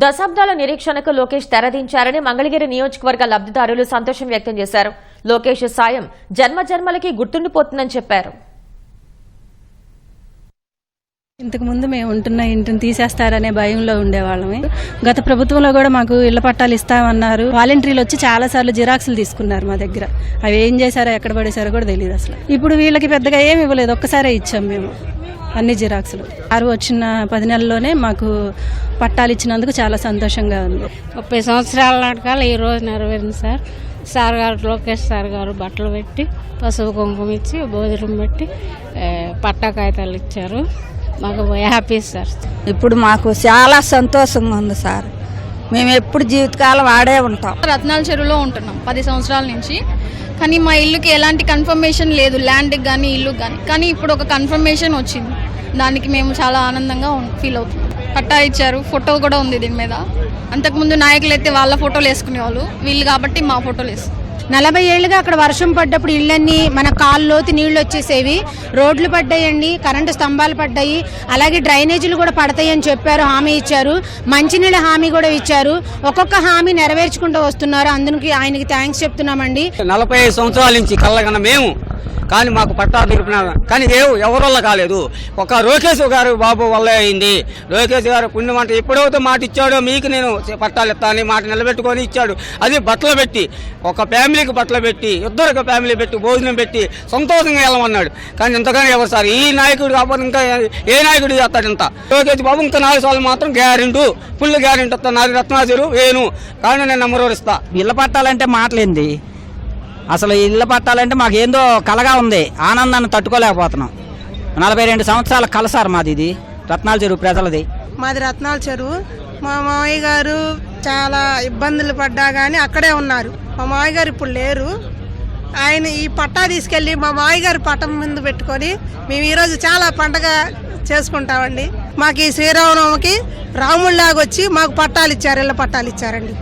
దశాబ్దాల నిరీక్షణకు లోకేష్ తెరదించారని మంగళగిరి నియోజకవర్గ లబ్ధిదారులు సంతోషం వ్యక్తం చేశారు. లోకేష్ సాయం జన్మజన్మలకి గుర్తుండిపోతుందని చెప్పారు. ఇంతకు ముందు మేము ఉంటున్న ఇంటిని తీసేస్తారనే భయంలో ఉండేవాళ్ళమే. గత ప్రభుత్వంలో కూడా మాకు ఇళ్ల పట్టాలు ఇస్తామన్నారు. వాలంటీర్లు వచ్చి చాలా సార్లు జిరాక్సులు తీసుకున్నారు మా దగ్గర. అవి ఏం చేశారో ఎక్కడ పడేశారో కూడా తెలియదు అసలు. ఇప్పుడు వీళ్ళకి పెద్దగా ఏమి ఇవ్వలేదు, ఒక్కసారే ఇచ్చాం మేము అన్ని జిరాక్సులు. వచ్చిన 10 నెలల్లోనే మాకు పట్టాలు ఇచ్చినందుకు చాలా సంతోషంగా ఉంది. 30 సంవత్సరాల నాటకాలు ఈ రోజు నెరవేరింది సార్. సార్ గారు లోకేష్ సార్ గారు బట్టలు పెట్టి పసుపు కుంకుమ ఇచ్చి భోజనం పెట్టి పట్టా కాగితాలు ఇచ్చారు. మాకు హ్యాపీ సార్. ఇప్పుడు మాకు చాలా సంతోషంగా ఉంది సార్. మేము ఎప్పుడు జీవితకాలం ఆడే ఉంటాం. రత్నాల చెరువులో ఉంటున్నాం 10 సంవత్సరాల నుంచి. కానీ మా ఇల్లుకి ఎలాంటి కన్ఫర్మేషన్ లేదు, ల్యాండ్కి కానీ ఇల్లుకి కానీ. కానీ ఇప్పుడు ఒక కన్ఫర్మేషన్ వచ్చింది, దానికి మేము చాలా ఆనందంగా ఫీల్ అవుతున్నాం. పట్టా ఇచ్చారు, ఫోటో కూడా ఉంది దీని మీద. అంతకుముందు నాయకులు అయితే వాళ్ళ ఫోటోలు వేసుకునేవాళ్ళు, వీళ్ళు కాబట్టి మా ఫోటోలు వేసుకున్నాం. 40 ఏళ్ళుగా అక్కడ వర్షం పడ్డప్పుడు ఇళ్ళన్నీ మన కాళ్ళలోతి నీళ్లు వచ్చేసేవి. రోడ్లు పడ్డాయండి, కరెంటు స్తంభాలు పడ్డాయి, అలాగే డ్రైనేజీలు కూడా పడతాయని చెప్పారు, హామీ ఇచ్చారు. మంచినీళ్ళ హామీ కూడా ఇచ్చారు. ఒక్కొక్క హామీ నెరవేర్చుకుంటూ వస్తున్నారు. అందుకు ఆయనకి థ్యాంక్స్ చెప్తున్నామండి. 45 సంవత్సరాల నుంచి కళ్ళగన్న మేము కానీ మాకు పట్టా దొరికిన కానీ ఎవరి వల్ల కాలేదు. ఒక లోకేష్ గారు బాబు వల్ల అయింది. లోకేష్ గారు పుణ్యం అంటే ఎప్పుడైతే మాట ఇచ్చాడో మీకు నేను పట్టాలు ఇస్తాను మాట నిలబెట్టుకొని ఇచ్చాడు. అది బట్టలు పెట్టి ఒక ఫ్యామిలీకి బట్టలు పెట్టి ఇద్దరికి ఫ్యామిలీ పెట్టి భోజనం పెట్టి సంతోషంగా వెళ్ళమన్నాడు. కానీ ఇంతగానే ఎవరు సార్ ఈ నాయకుడు కాకపోతే ఇంకా ఏ నాయకుడు చేస్తాడు ఇంత. లోకేష్ బాబు ఇంకా 4 సార్లు మాత్రం గ్యారెంటీ ఫుల్ గ్యారెంటీ ఇస్తాను. నాది రత్నాచరు వేను కానీ నేను నెంబర్ ఇస్తా. ఇళ్ళ పట్టాలంటే మాటలేంది, అసలు ఇళ్ళ పట్టాలంటే మాకు ఏందో కలగా ఉంది, ఆనందాన్ని తట్టుకోలేకపోతున్నాం. 42 సంవత్సరాల కల సార్ మాది. ఇది రత్నాల చెరువు ప్రజలది. మాది రత్నాల చెరువు. మా మామయ్య గారు చాలా ఇబ్బందులు పడ్డా కానీ అక్కడే ఉన్నారు. మా మామయ్య గారు ఇప్పుడు లేరు. ఆయన ఈ పట్టా తీసుకెళ్ళి మా మామయ్య గారి పట్టం ముందు పెట్టుకొని మేము ఈరోజు చాలా పండగ చేసుకుంటామండి. మాకు ఈ శ్రీరామనవమికి రాముళ్ళలాగా వచ్చి మాకు పట్టాలు ఇచ్చారు, ఇళ్ళ పట్టాలు ఇచ్చారండి.